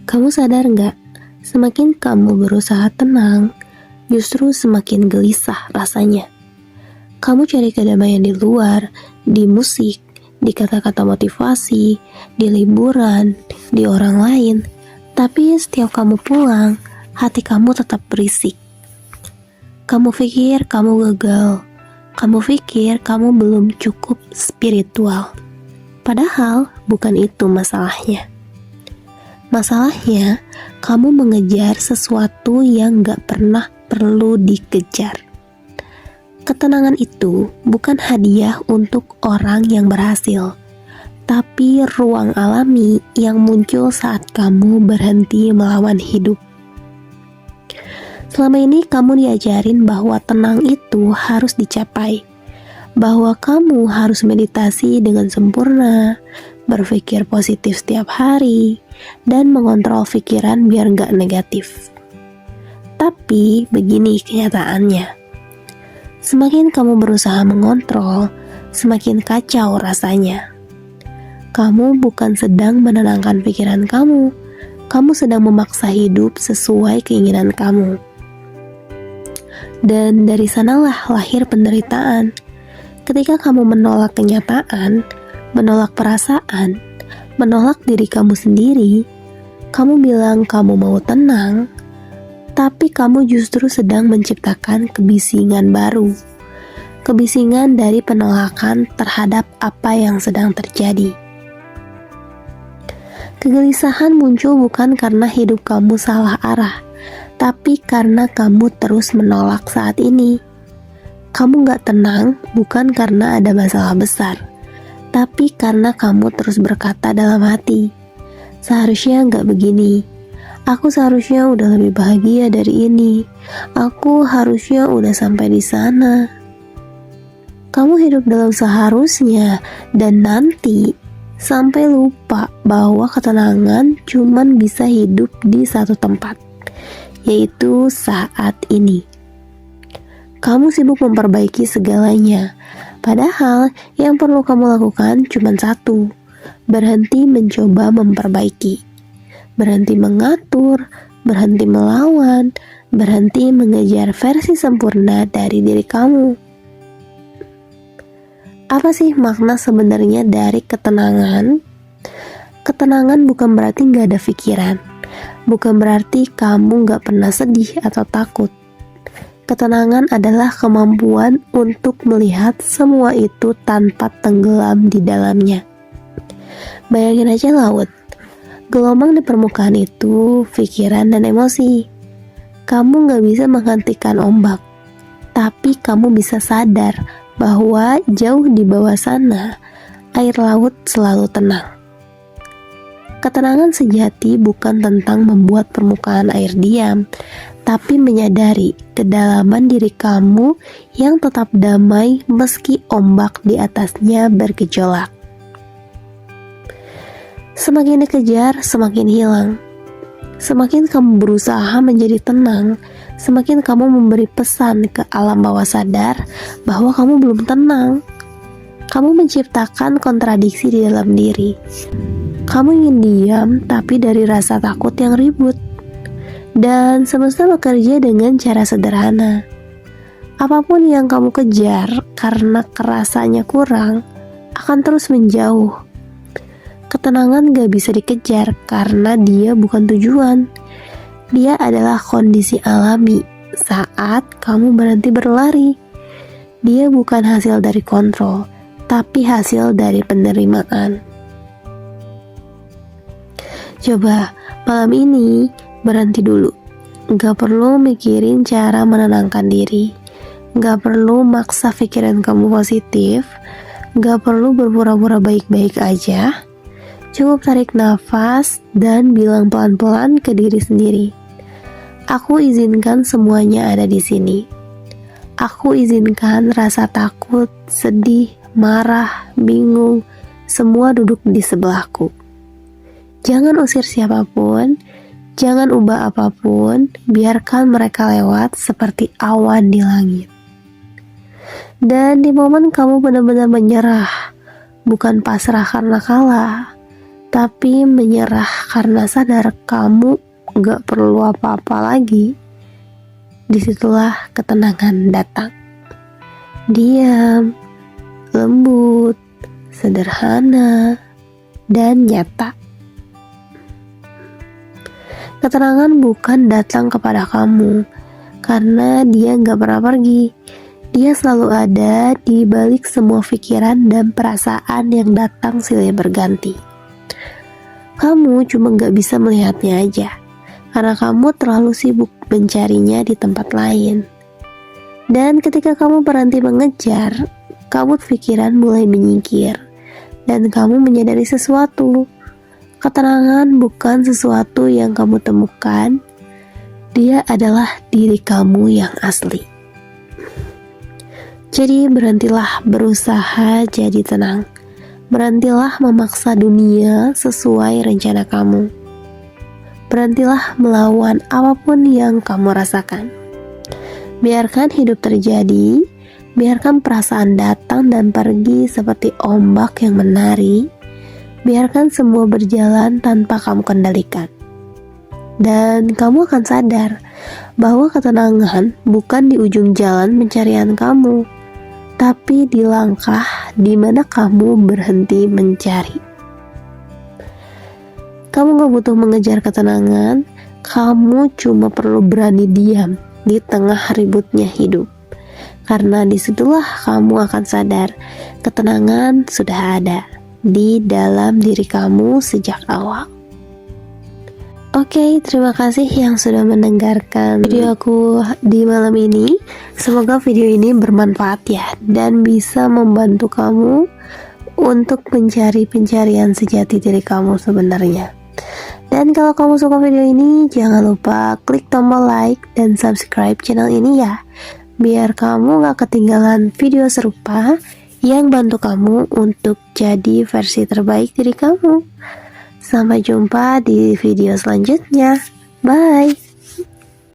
Kamu sadar nggak? Semakin kamu berusaha tenang, justru semakin gelisah rasanya. Kamu cari kedamaian di luar, di musik, di kata-kata motivasi, di liburan, di orang lain. Tapi setiap kamu pulang, hati kamu tetap berisik. Kamu pikir kamu gagal. Kamu pikir kamu belum cukup spiritual. Padahal bukan itu masalahnya. Masalahnya, kamu mengejar sesuatu yang gak pernah perlu dikejar. Ketenangan itu bukan hadiah untuk orang yang berhasil, tapi ruang alami yang muncul saat kamu berhenti melawan hidup. Selama ini kamu diajarin bahwa tenang itu harus dicapai, bahwa kamu harus meditasi dengan sempurna, berpikir positif setiap hari, dan mengontrol pikiran biar gak negatif. Tapi begini kenyataannya, semakin kamu berusaha mengontrol, semakin kacau rasanya. Kamu bukan sedang menenangkan pikiran kamu sedang memaksa hidup sesuai keinginan kamu. Dan dari sanalah lahir penderitaan. Ketika kamu menolak kenyataan, menolak perasaan, menolak diri kamu sendiri, kamu bilang kamu mau tenang, tapi kamu justru sedang menciptakan kebisingan baru. Kebisingan dari penolakan terhadap apa yang sedang terjadi. Kegelisahan muncul bukan karena hidup kamu salah arah, tapi karena kamu terus menolak saat ini. Kamu gak tenang bukan karena ada masalah besar, tapi karena kamu terus berkata dalam hati, seharusnya gak begini. Aku seharusnya udah lebih bahagia dari ini. Aku harusnya udah sampai di sana. Kamu hidup dalam seharusnya dan nanti, sampai lupa bahwa ketenangan cuman bisa hidup di satu tempat, yaitu saat ini. Kamu sibuk memperbaiki segalanya, padahal yang perlu kamu lakukan cuma satu, berhenti mencoba memperbaiki, berhenti mengatur, berhenti melawan, berhenti mengejar versi sempurna dari diri kamu. Apa sih makna sebenarnya dari ketenangan? Ketenangan bukan berarti gak ada pikiran, bukan berarti kamu gak pernah sedih atau takut. Ketenangan adalah kemampuan untuk melihat semua itu tanpa tenggelam di dalamnya. Bayangin aja laut. Gelombang di permukaan itu pikiran dan emosi. Kamu gak bisa menghentikan ombak, tapi kamu bisa sadar bahwa jauh di bawah sana, air laut selalu tenang. Ketenangan sejati bukan tentang membuat permukaan air diam, tapi menyadari kedalaman diri kamu yang tetap damai meski ombak di atasnya bergejolak. Semakin dikejar, semakin hilang. Semakin kamu berusaha menjadi tenang, semakin kamu memberi pesan ke alam bawah sadar bahwa kamu belum tenang. Kamu menciptakan kontradiksi di dalam diri. Kamu ingin diam, tapi dari rasa takut yang ribut. Dan semesta bekerja dengan cara sederhana. Apapun yang kamu kejar karena kerasanya kurang, akan terus menjauh. Ketenangan gak bisa dikejar karena dia bukan tujuan. Dia adalah kondisi alami saat kamu berhenti berlari. Dia bukan hasil dari kontrol, tapi hasil dari penerimaan. Coba malam ini berhenti dulu. Gak perlu mikirin cara menenangkan diri. Gak perlu maksa pikiran kamu positif. Gak perlu berpura-pura baik-baik aja. Cukup tarik nafas dan bilang pelan-pelan ke diri sendiri. Aku izinkan semuanya ada di sini. Aku izinkan rasa takut, sedih, marah, bingung, semua duduk di sebelahku. Jangan usir siapapun, jangan ubah apapun, biarkan mereka lewat seperti awan di langit. Dan di momen kamu benar-benar menyerah, bukan pasrah karena kalah, tapi menyerah karena sadar kamu gak perlu apa-apa lagi, disitulah ketenangan datang. Diam, lembut, sederhana, dan nyata. Ketenangan bukan datang kepada kamu, karena dia gak pernah pergi. Dia selalu ada di balik semua pikiran dan perasaan yang datang silih berganti. Kamu cuma gak bisa melihatnya aja, karena kamu terlalu sibuk mencarinya di tempat lain. Dan ketika kamu berhenti mengejar, kabut pikiran mulai menyingkir, dan kamu menyadari sesuatu. Ketenangan bukan sesuatu yang kamu temukan, dia adalah diri kamu yang asli. Jadi berhentilah berusaha jadi tenang. Berhentilah memaksa dunia sesuai rencana kamu. Berhentilah melawan apapun yang kamu rasakan. Biarkan hidup terjadi, biarkan perasaan datang dan pergi seperti ombak yang menari. Biarkan semua berjalan tanpa kamu kendalikan. Dan kamu akan sadar bahwa ketenangan bukan di ujung jalan pencarian kamu, tapi di langkah di mana kamu berhenti mencari. Kamu gak butuh mengejar ketenangan, kamu cuma perlu berani diam di tengah ributnya hidup. Karena disitulah kamu akan sadar ketenangan sudah ada di dalam diri kamu sejak awal. Oke, terima kasih yang sudah mendengarkan video aku di malam ini. Semoga video ini bermanfaat ya, dan bisa membantu kamu untuk mencari pencarian sejati diri kamu sebenarnya. Dan kalau kamu suka video ini, jangan lupa klik tombol like dan subscribe channel ini ya, biar kamu gak ketinggalan video serupa yang bantu kamu untuk jadi versi terbaik diri kamu. Sampai jumpa di video selanjutnya. Bye.